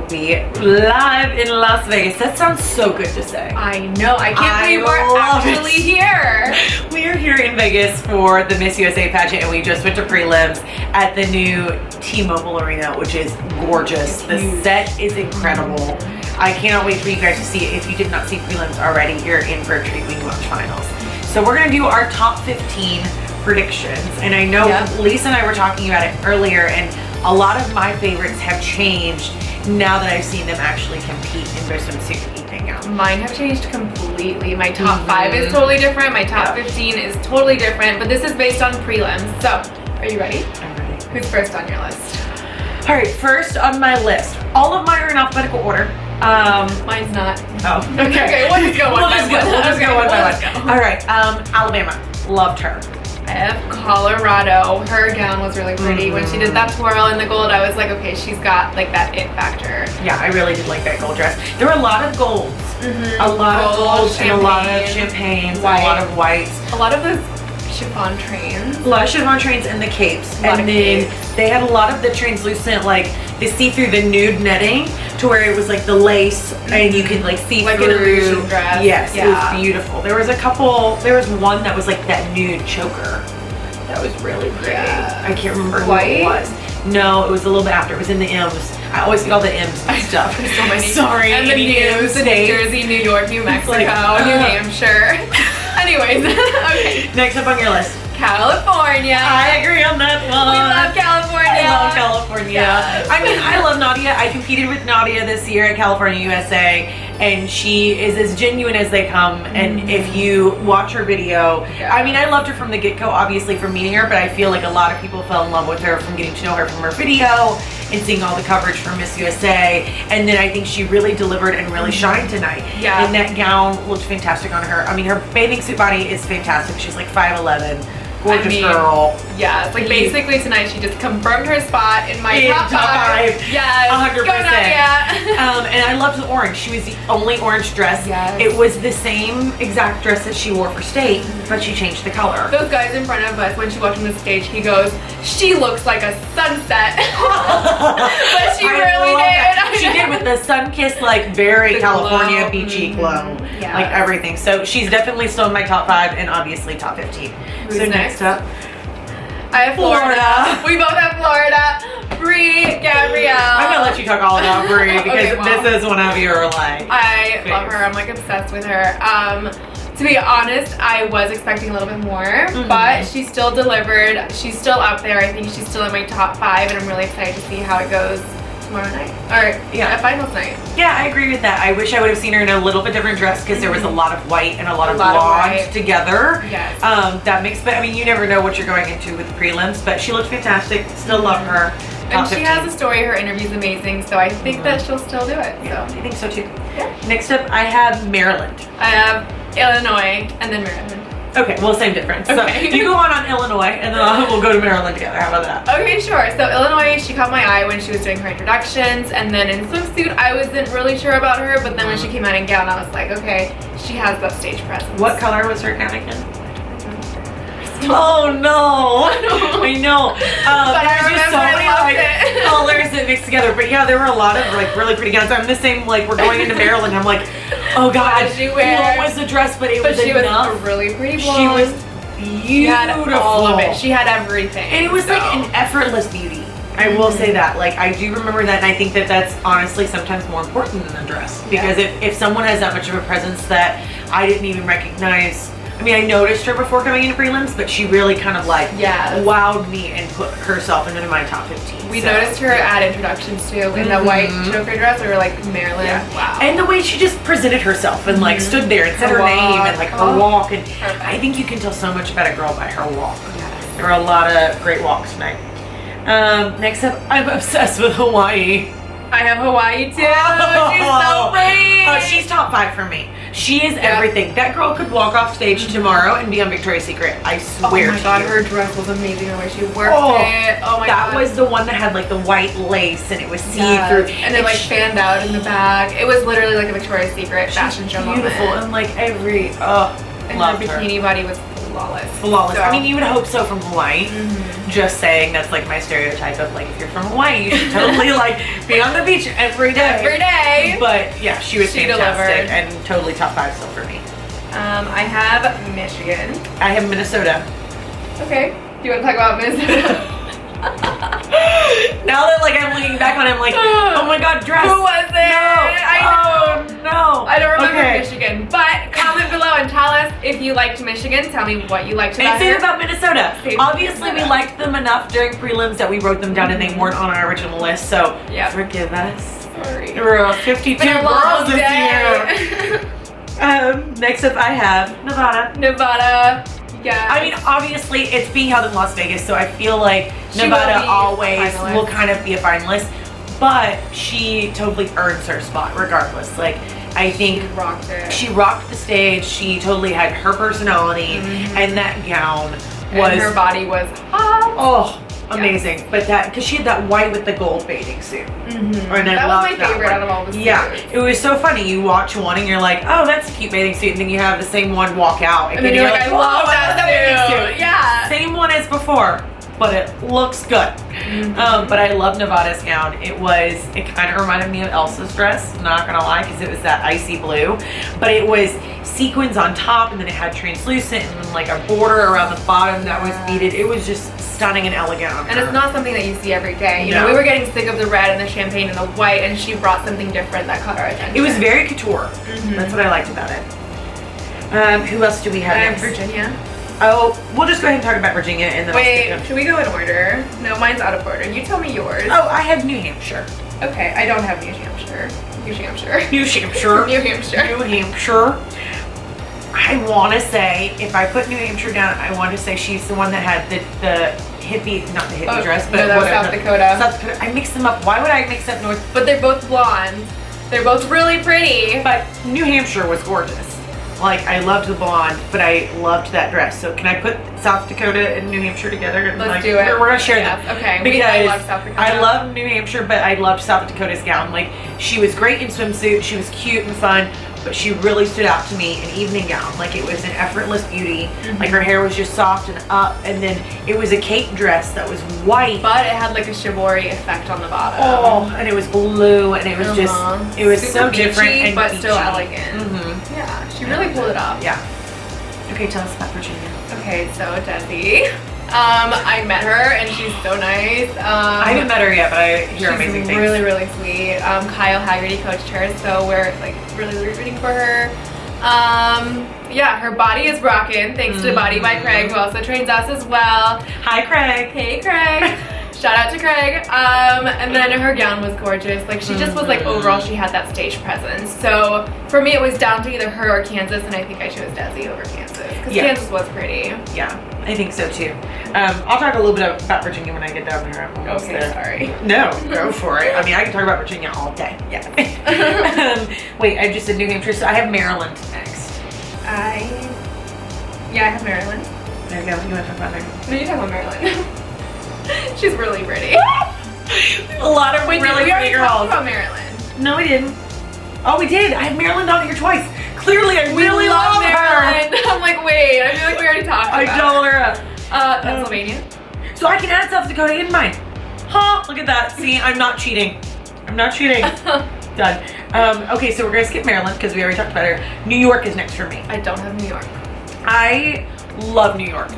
Opie, live in Las Vegas. That sounds so good to say. I know. I can't believe we're actually here. We are here in Vegas for the Miss USA pageant, and we just went to prelims at the new T-Mobile Arena, which is gorgeous. The set is incredible. I cannot wait for you guys to see it. If you did not see prelims already, you're in for a treat when you watch finals. So we're gonna do our top 15 predictions. And I know Lisa and I were talking about it earlier, and a lot of my favorites have changed now that I've seen them actually compete in their swimsuit evening gown. Mine have changed completely. My top 5 is totally different. My top 15 is totally different, but this is based on prelims. So, are you ready? I'm ready. Who's first on your list? All right, first on my list. All of mine are in alphabetical order. Mine's not. Oh, okay. Okay, we'll just go one by one. We'll just go one by one. All right, Alabama, loved her. I have Colorado. Her gown was really pretty. When she did that twirl in the gold, I was like, okay, she's got like that it factor. Yeah, I really did like that gold dress. There were a lot of golds. A lot of golds and a lot of champagnes, and a lot of whites. A lot of those chiffon trains. A lot of chiffon trains and the capes. And then they had a lot of the translucent, like the see-through, the nude netting, to where it was like the lace and you could like see like through. An illusion dress. Yes, it was beautiful. There was a couple, there was one that was like that nude choker. That was really pretty. I can't remember who it was. No, it was a little bit after. It was in the M's. I always get all the M's stuff. There's so many. Sorry. And the M's, New Jersey, New York, New Mexico, New Hampshire. Anyways, okay. Next up on your list. California. I agree on that one. We love California. I love California. Yes. I mean, I love Nadia. I competed with Nadia this year at California USA, and she is as genuine as they come. And if you watch her video, I mean, I loved her from the get-go, obviously from meeting her, but I feel like a lot of people fell in love with her from getting to know her from her video and seeing all the coverage from Miss USA. And then I think she really delivered and really shined tonight. Yeah. And that gown looked fantastic on her. I mean, her bathing suit body is fantastic. She's like 5'11". Gorgeous girl. Yeah, it's like basically tonight she just confirmed her spot in my top 5. Yes, 100%. Go Nadia. And I loved the orange. She was the only orange dress. Yes. It was the same exact dress that she wore for state, but she changed the color. Those guys in front of us, when she walked on the stage, he goes, "She looks like a sunset." But she really did. She did with the sun-kissed, like very California beachy glow. Yes. Like everything. So she's definitely still in my top 5 and obviously top 15. Who's so next up? I have Florida. We both have Florida. Brie Gabrielle. I'm gonna let you talk all about Brie because this is one of your like. I love her. I'm like obsessed with her. To be honest, I was expecting a little bit more, but she still delivered. She's still up there. I think she's still in my top 5, and I'm really excited to see how it goes tomorrow night. Or at finals night. Yeah, I agree with that. I wish I would have seen her in a little bit different dress because there was a lot of white and a lot of blonde together. Yes. That makes, but I mean, you never know what you're going into with the prelims, but she looked fantastic. Still love her. And she has a story. Her interview's amazing, so I think that she'll still do it. So. Yeah, I think so too. Yeah. Next up, I have Maryland. I have Illinois and then Maryland. Okay, well, same difference. Okay. So you go on Illinois, and then we'll go to Maryland together. How about that? Okay, sure. So Illinois, she caught my eye when she was doing her introductions, and then in swimsuit, I wasn't really sure about her, but then when she came out in gown, I was like, okay, she has that stage presence. What color was her gown again? Oh no! I know. But I remember just so many it. colors that mixed together. But yeah, there were a lot of like really pretty gowns. I'm the same. Like we're going into Maryland. I'm like, oh god, what did she wear? What was the dress? But it was she enough. was a really pretty blonde. She was beautiful. She had all of it. She had everything. And it was like an effortless beauty. I will say that. Like I do remember that, and I think that that's honestly sometimes more important than a dress because if someone has that much of a presence that I didn't even recognize. I mean, I noticed her before coming into prelims, but she really kind of like wowed me and put herself into my top 15. We noticed her at introductions too in the white choker dress. We were like, Maryland, wow. And the way she just presented herself and like stood there and said her name and like her walk. And I think you can tell so much about a girl by her walk. Yes. There were a lot of great walks tonight. Next up, I'm obsessed with Hawaii. I have Hawaii too. She's so pretty. She's top 5 for me. She is everything. That girl could walk off stage tomorrow and be on Victoria's Secret. I swear. Oh my god, her dress was amazing. The way she worked it. Oh my god. That was the one that had like the white lace and it was see-through. And it like fanned out in the back. It was literally like a Victoria's Secret fashion show moment. Beautiful and like every and her bikini body was flawless. Flawless. So. I mean, you would hope so from Hawaii. Just saying, that's like my stereotype of like, if you're from Hawaii, you should totally like be on the beach every day. Every day. But yeah, she was fantastic delivered. and totally top 5 still for me. I have Michigan. I have Minnesota. Okay. Do you want to talk about Minnesota? Now that like I'm looking back on it, I'm like, oh my god, dress. Who was it? No. I know. Oh, no. I don't remember Okay. Michigan. But comment below and tell us if you liked Michigan. Tell me what you liked about And say her. about Minnesota. Same Obviously, Minnesota. we liked them enough during prelims that we wrote them down and they weren't on our original list, so Yep. forgive us. Sorry. There were 52 Been a long girls this day. year. Next up, I have Nevada. Nevada. Yeah. I mean, obviously, it's being held in Las Vegas, so I feel like She will Nevada be always a finalist. will kind of be a finalist, but she totally earns her spot regardless. Like, I think rocked it. she rocked the stage. She totally had her personality, and that gown was and her body was hot. oh amazing. But that because she had that white with the gold bathing suit, and I That was loved my favorite one. out of all the suits. Yeah, it was so funny. You watch one and you're like, oh, that's a cute bathing suit, and then you have the same one walk out, And then you're like, I whoa, love that bathing suit. Yeah. Same one as before, but it looks good. But I love Nevada's gown. It kind of reminded me of Elsa's dress, not gonna lie, because it was that icy blue, but it was sequins on top, and then it had translucent and then like a border around the bottom that was beaded. It was just stunning and elegant on And her. it's not something that you see every day. You know, No. we were getting sick of the red and the champagne and the white, and she brought something different that caught our attention. It was very couture. That's what I liked about it. Who else do we have next? Virginia. Oh, we'll just go ahead and talk about Virginia and then I'll Wait, skip them. should we go in order? No, mine's out of order. You tell me yours. Oh, I had New Hampshire. Okay, I don't have New Hampshire. New Hampshire. New Hampshire. New Hampshire. New Hampshire. I want to say, if I put New Hampshire down, I want to say she's the one that had the hippie, not the hippie dress, but no, that was whatever. South Dakota. South Dakota. I mixed them up. Why would I mix up North? But they're both blonde. They're both really pretty. But New Hampshire was gorgeous. Like, I loved the blonde, but I loved that dress. So can I put South Dakota and New Hampshire together? And Let's do it. We're gonna share Yes, them. okay. Because I love South Dakota. I love New Hampshire, but I loved South Dakota's gown. Like, she was great in swimsuit. She was cute and fun, but she really stood out to me in evening gown. Like, it was an effortless beauty. Like, her hair was just soft and up, and then it was a cape dress that was white. But it had like a shibori effect on the bottom. Oh, and it was blue, and it was just, it was Super so different beachy, and but still beachy. elegant. Yeah, she really pulled it off. Yeah. Okay, tell us about Virginia. Okay, so Desi. I met her and she's so nice. I haven't met her yet, but I hear amazing She's things. really, really sweet. Kyle Haggerty coached her, so we're like really, really rooting for her. Yeah, her body is rocking, thanks to Body by Craig, who also trains us as well. Hi, Craig. Hey, Craig. Shout out to Craig. And then her gown was gorgeous. Like, she just was like, overall, she had that stage presence. So for me, it was down to either her or Kansas, and I think I chose Desi over Kansas because Kansas was pretty. Yeah, I think so too. I'll talk a little bit about Virginia when I get down there. I'm almost Okay, there. sorry. No, go for it. I mean, I can talk about Virginia all day. Yes. Wait, I just said New Hampshire, so I have Maryland next. I have Maryland. There you go. You want to talk about Maryland? No, you talk about Maryland. She's really pretty. A lot of Wait, really we already pretty talked girls. about Maryland. No, we didn't. Oh, we did. I have Maryland on here twice. Clearly, I really love love her. Maryland. I'm like, wait, I feel like we already talked about I told her. Pennsylvania. So I can add South Dakota in mine. Huh? Look at that. See, I'm not cheating. I'm not cheating. Done. Okay, so we're gonna skip Maryland because we already talked about her. New York is next for me. I don't have New York. I love New York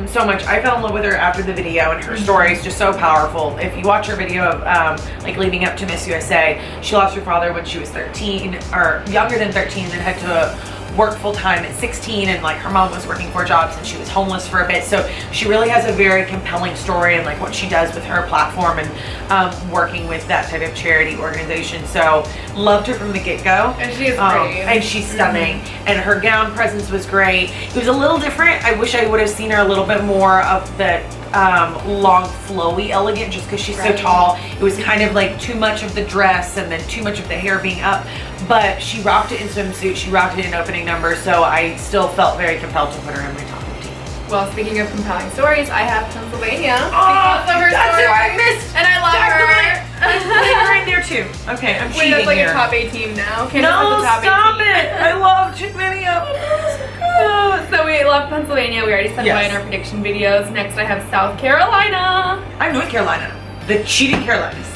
so much. I fell in love with her after the video, and her story is just so powerful. If you watch her video of like leading up to Miss USA, she lost her father when she was 13 or younger than 13, and had to work full-time at 16, and like her mom was working 4 jobs and she was homeless for a bit. So she really has a very compelling story, and like what she does with her platform and working with that type of charity organization. So loved her from the get-go. And she is pretty. And she's stunning. And her gown presence was great. It was a little different. I wish I would have seen her a little bit more of the long, flowy, elegant, just because she's so tall. It was kind of like too much of the dress and then too much of the hair being up. But she rocked it in swimsuit. She rocked it in opening number. So I still felt very compelled to put her in my top 15. Well, speaking of compelling stories, I have Pennsylvania. Oh, because of her that's story. who I missed. And I love her. I'm putting her in there too. Okay, I'm Wait, cheating that's like here. a top 18 now. Candice No, is a top stop 18. it. I love too many of them. So we love Pennsylvania. We already said why in our prediction videos. Next, I have South Carolina. I have North Carolina. The cheating Carolinas.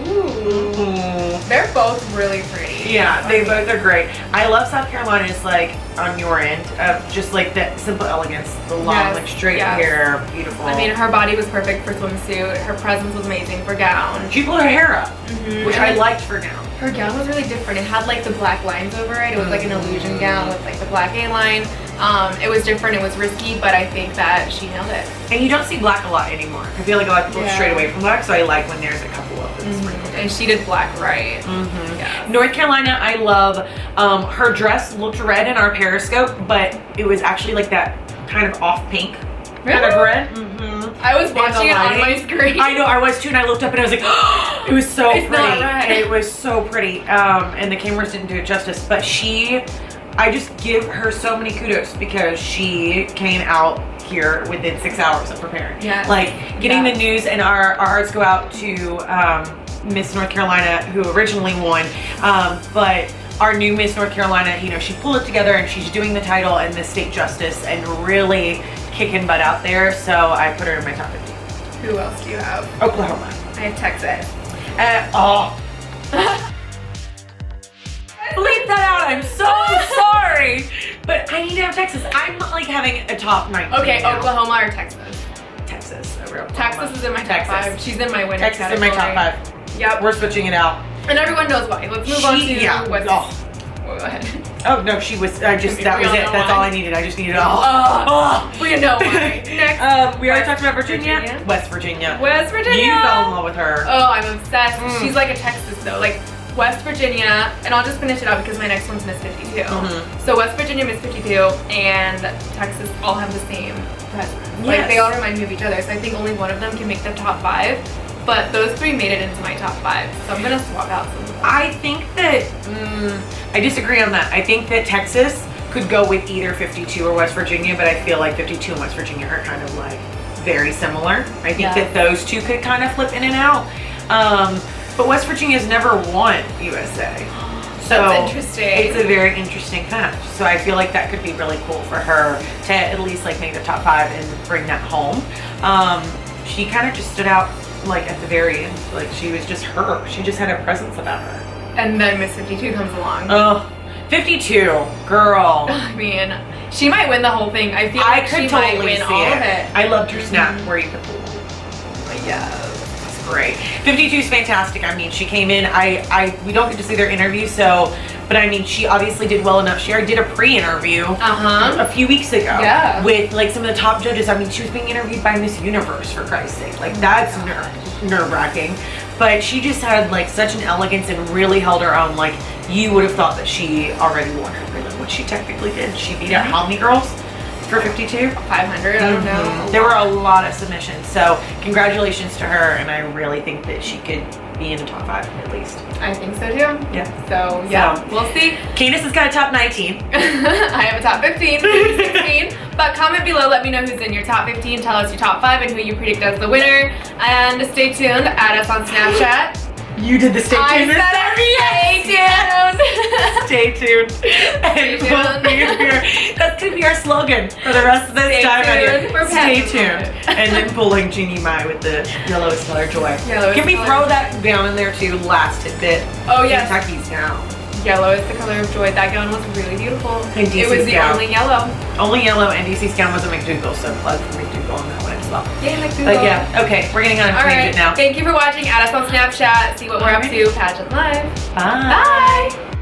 Ooh. They're both really pretty. Yeah, they both are great. I love South Carolina. It's like on your end of just like that simple elegance, the long, like straight hair, beautiful. I mean, her body was perfect for swimsuit. Her presence was amazing for gown. She pulled her hair up, which I liked for gown. Her gown was really different. It had like the black lines over it. It was like an illusion gown with like the black A-line. It was different. It was risky, but I think that she nailed it. And you don't see black a lot anymore. I feel like a lot of people strayed away from black, so I like when there's a couple of them sprinkled. And she did black right. Yeah. North Carolina, I love. Her dress looked red in our Periscope, but it was actually like that kind of off pink kind of red. I was watching it on my screen. I know, I was too, and I looked up and I was like, oh, it was so pretty. Not right. It was so pretty. And the cameras didn't do it justice, but I just give her so many kudos because she came out here within 6 hours of preparing. Yeah. Like getting the news, and our hearts go out to Miss North Carolina, who originally won, but our new Miss North Carolina, you know, she pulled it together and she's doing the title and the state justice and really kicking butt out there. So I put her in my top 50. Who else do you have? Oklahoma. I have Texas. Bleep that out. I'm so sorry, but I need to have Texas. I'm like having a top 9. Okay, now. Oklahoma or Texas? Texas. Texas is in my top 5. She's in my winner Texas category. in my top 5. Yep. We're switching it out. And everyone knows why. Let's move on to what's... Go ahead. Oh no, she was. That was it. That's all I needed. I just needed it all. We know why. Next. We already talked about Virginia. West Virginia. West Virginia. You fell in love with her. Oh, I'm obsessed. She's like a Texas though. Like West Virginia, and I'll just finish it out because my next one's Miss 52. So West Virginia, Miss 52, and Texas all have the same presence. Like they all remind me of each other. So I think only one of them can make the top 5. But those 3 made it into my top 5, so I'm gonna swap out some of them. I think that, I disagree on that. I think that Texas could go with either 52 or West Virginia, but I feel like 52 and West Virginia are kind of like very similar. I think that those two could kind of flip in and out. But West Virginia's never won USA. So that's interesting. It's a very interesting match. So I feel like that could be really cool for her to at least like make the top 5 and bring that home. She kind of just stood out like at the very end, like she was just her. She just had a presence about her. And then Miss 52 comes along. Oh, 52, girl. I mean, she might win the whole thing. I feel like she might win all of it. I loved her snap where you could pull. It's great. 52 is fantastic. I mean, she came in. We don't get to see their interview, so. But I mean, she obviously did well enough. She already did a pre-interview a few weeks ago with like some of the top judges. I mean, she was being interviewed by Miss Universe, for Christ's sake. Like that's nerve-wracking. But she just had like such an elegance and really held her own. Like you would have thought that she already won her prelim, which she technically did. She beat out how many girls for 52? 500, I don't know. There were a lot of submissions. So congratulations to her, and I really think that she could be in the top 5 at least. I think so too. Yeah. So we'll see. Candice has got a top 19. I have a top 15, maybe 16. But comment below, let me know who's in your top 15. Tell us your top 5 and who you predict as the winner. And stay tuned. Add us on Snapchat. You did the stay tuned. Stay tuned. And we'll be here. That's gonna be our slogan for the rest of this time. Stay tuned. And then pulling Jeannie Mai with the yellowest color joy. Can we throw that down in there too? Last tidbit. Oh yeah. Kentucky's gown. Yellow is the color of joy. That gown was really beautiful. And it was the only yellow. Only yellow, and DC's gown was a McDougal, so plug for McDougal on that one as well. Yay, McDougal. But yeah, okay, we're getting on a tangent now. Thank you for watching. Add us on Snapchat. See what we're up to. Pageant Live. Bye. Bye.